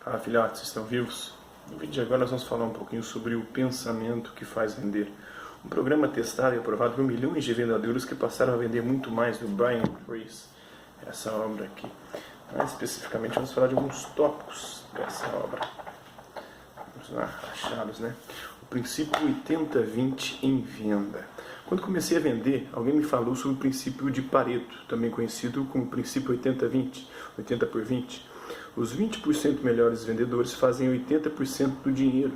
Fala filhotes, vocês estão vivos? No vídeo de agora nós vamos falar um pouquinho sobre o pensamento que faz vender. Um programa testado e aprovado por milhões de vendedores que passaram a vender muito mais do Brian Tracy, essa obra aqui. Mais especificamente vamos falar de alguns tópicos dessa obra. Vamos lá, achados, né? O princípio 80-20 em venda. Quando comecei a vender, alguém me falou sobre o princípio de Pareto, também conhecido como princípio 80-20, 80 por 20. Os 20% melhores vendedores fazem 80% do dinheiro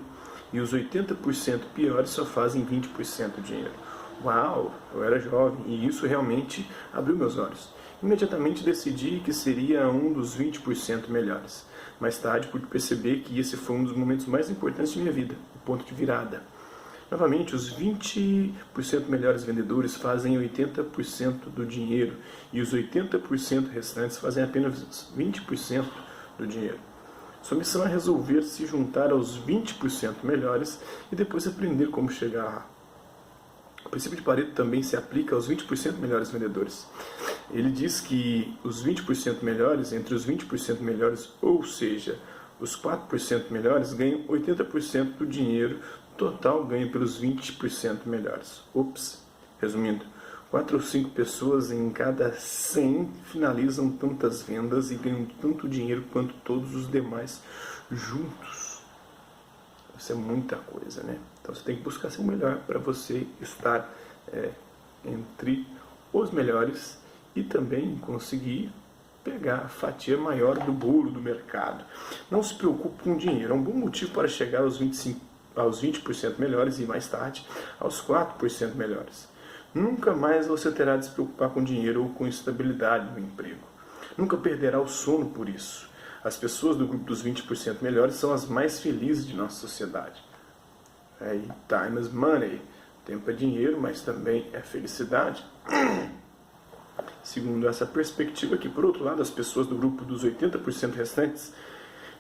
e os 80% piores só fazem 20% do dinheiro. Uau, eu era jovem e isso realmente abriu meus olhos. Imediatamente decidi que seria um dos 20% melhores. Mais tarde pude perceber que esse foi um dos momentos mais importantes de minha vida, o ponto de virada. Novamente, os 20% melhores vendedores fazem 80% do dinheiro e os 80% restantes fazem apenas 20% do dinheiro. Sua missão é resolver se juntar aos 20% melhores e depois aprender como chegar lá. O princípio de Pareto também se aplica aos 20% melhores vendedores. Ele diz que os 20% melhores, entre os 20% melhores, ou seja, os 4% melhores, ganham 80% do dinheiro total ganho pelos 20% melhores. Resumindo, 4 ou 5 pessoas em cada 100 finalizam tantas vendas e ganham tanto dinheiro quanto todos os demais juntos. Isso é muita coisa, né? Então você tem que buscar ser o melhor para você estar entre os melhores e também conseguir pegar a fatia maior do bolo do mercado. Não se preocupe com o dinheiro, é um bom motivo para chegar aos 20% melhores e mais tarde aos 4% melhores. Nunca mais você terá de se preocupar com dinheiro ou com estabilidade no emprego. Nunca perderá o sono por isso. As pessoas do grupo dos 20% melhores são as mais felizes de nossa sociedade. Time is money. Tempo é dinheiro, mas também é felicidade. Segundo essa perspectiva aqui, por outro lado, as pessoas do grupo dos 80% restantes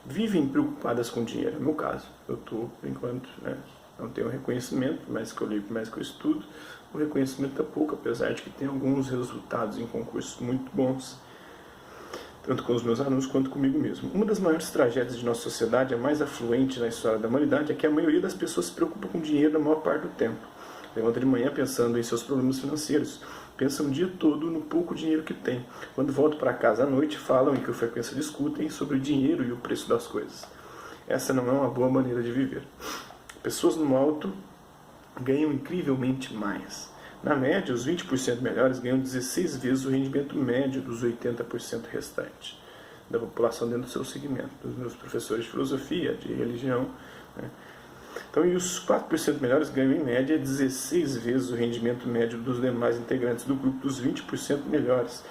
vivem preocupadas com dinheiro. No meu caso, eu estou, por enquanto, não tenho reconhecimento, mais que eu ligo, mais que eu estudo, o reconhecimento é pouco, apesar de que tem alguns resultados em concursos muito bons, tanto com os meus alunos quanto comigo mesmo. Uma das maiores tragédias de nossa sociedade, a mais afluente na história da humanidade, é que a maioria das pessoas se preocupa com dinheiro na maior parte do tempo. Levanta de manhã pensando em seus problemas financeiros, pensam o dia todo no pouco dinheiro que tem. Quando voltam para casa à noite, falam e com frequência discutem sobre o dinheiro e o preço das coisas. Essa não é uma boa maneira de viver. Pessoas no alto ganham incrivelmente mais. Na média, os 20% melhores ganham 16 vezes o rendimento médio dos 80% restantes da população dentro do seu segmento, dos meus professores de filosofia, de religião. Então, e os 4% melhores ganham em média 16 vezes o rendimento médio dos demais integrantes do grupo dos 20% melhores.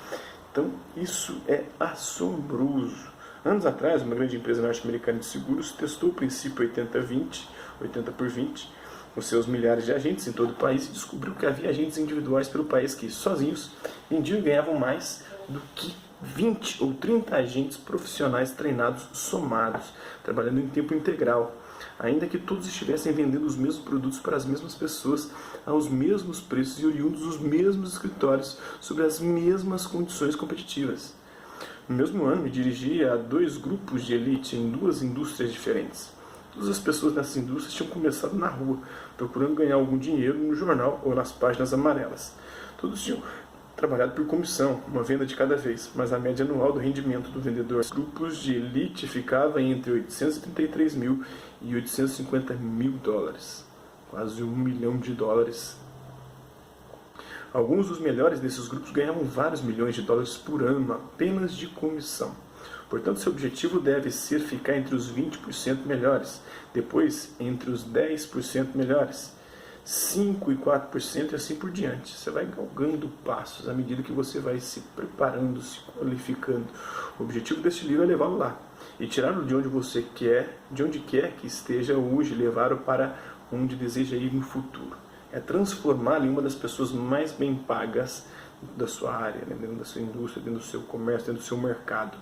Então, isso é assombroso. Anos atrás, uma grande empresa norte-americana de seguros testou o princípio 80-20, 80 por 20, com seus milhares de agentes em todo o país e descobriu que havia agentes individuais pelo país que, sozinhos, vendiam e ganhavam mais do que 20 ou 30 agentes profissionais treinados somados, trabalhando em tempo integral, ainda que todos estivessem vendendo os mesmos produtos para as mesmas pessoas, aos mesmos preços e oriundos dos mesmos escritórios, sob as mesmas condições competitivas. No mesmo ano, me dirigi a 2 grupos de elite em 2 indústrias diferentes. Todas as pessoas nessas indústrias tinham começado na rua, procurando ganhar algum dinheiro no jornal ou nas páginas amarelas. Todos tinham trabalhado por comissão, uma venda de cada vez, mas a média anual do rendimento do vendedor dos grupos de elite ficava entre 833 mil e 850 mil dólares, quase $1 milhão. Alguns dos melhores desses grupos ganhavam vários milhões de dólares por ano apenas de comissão. Portanto, seu objetivo deve ser ficar entre os 20% melhores, depois entre os 10% melhores, 5% e 4% e assim por diante. Você vai galgando passos à medida que você vai se preparando, se qualificando. O objetivo deste livro é levá-lo lá e tirá-lo de onde você quer, de onde quer que esteja hoje, levá-lo para onde deseja ir no futuro. É transformá-lo em uma das pessoas mais bem pagas da sua área, dentro da sua indústria, dentro do seu comércio, dentro do seu mercado.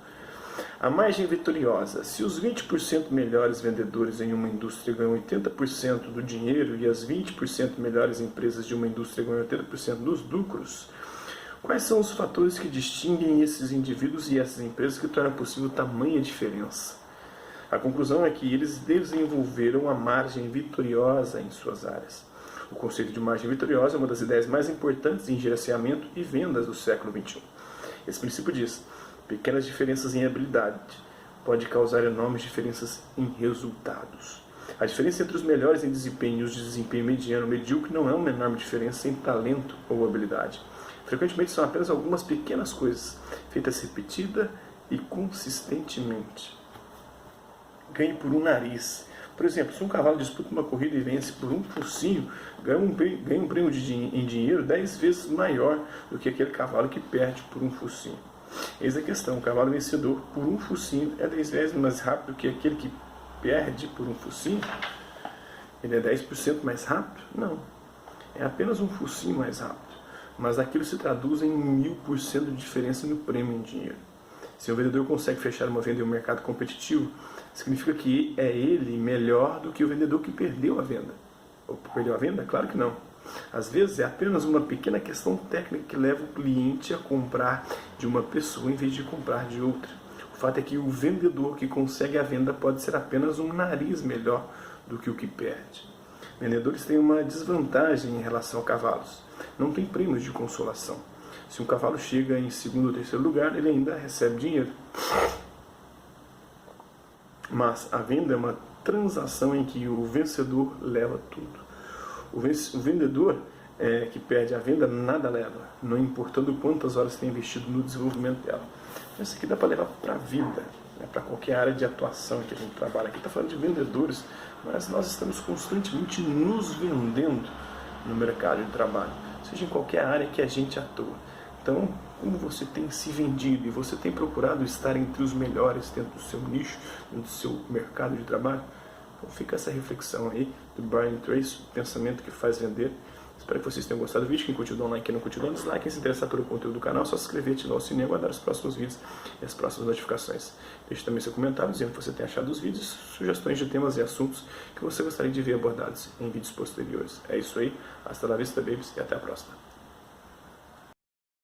A margem vitoriosa. Se os 20% melhores vendedores em uma indústria ganham 80% do dinheiro e as 20% melhores empresas de uma indústria ganham 80% dos lucros, quais são os fatores que distinguem esses indivíduos e essas empresas que tornam possível tamanha diferença? A conclusão é que eles desenvolveram a margem vitoriosa em suas áreas. O conceito de margem vitoriosa é uma das ideias mais importantes em gerenciamento e vendas do século XXI. Esse princípio diz: pequenas diferenças em habilidade podem causar enormes diferenças em resultados. A diferença entre os melhores em desempenho e os de desempenho mediano ou medíocre não é uma enorme diferença em talento ou habilidade. Frequentemente são apenas algumas pequenas coisas, feitas repetida e consistentemente. Ganhe por um nariz. Por exemplo, se um cavalo disputa uma corrida e vence por um focinho, ganha um prêmio em dinheiro 10 vezes maior do que aquele cavalo que perde por um focinho. Eis a questão: o cavalo vencedor por um focinho é 10 vezes mais rápido que aquele que perde por um focinho? Ele é 10% mais rápido? Não. É apenas um focinho mais rápido. Mas aquilo se traduz em 1000% de diferença no prêmio em dinheiro. Se um vendedor consegue fechar uma venda em um mercado competitivo, significa que é ele melhor do que o vendedor que perdeu a venda. Ou perdeu a venda? Claro que não. Às vezes é apenas uma pequena questão técnica que leva o cliente a comprar de uma pessoa em vez de comprar de outra. O fato é que o vendedor que consegue a venda pode ser apenas um nariz melhor do que o que perde. Vendedores têm uma desvantagem em relação a cavalos. Não tem prêmios de consolação. Se um cavalo chega em segundo ou terceiro lugar, ele ainda recebe dinheiro. Mas a venda é uma transação em que o vencedor leva tudo. O vendedor que perde a venda nada leva, não importando quantas horas tem investido no desenvolvimento dela. Isso aqui dá para levar para a vida, né, para qualquer área de atuação que a gente trabalha. Aqui está falando de vendedores, mas nós estamos constantemente nos vendendo no mercado de trabalho, seja em qualquer área que a gente atua. Então, como você tem se vendido e você tem procurado estar entre os melhores dentro do seu nicho, dentro do seu mercado de trabalho? Então fica essa reflexão aí do Brian Tracy, o pensamento que faz vender. Espero que vocês tenham gostado do vídeo. Quem curtiu, dá um like. Quem não curtiu, dá um dislike. Quem se interessar pelo conteúdo do canal, é só se inscrever, ativar o sininho e aguardar os próximos vídeos e as próximas notificações. Deixe também seu comentário dizendo o que você tem achado dos vídeos, sugestões de temas e assuntos que você gostaria de ver abordados em vídeos posteriores. É isso aí. Hasta la vista, babies, e até a próxima.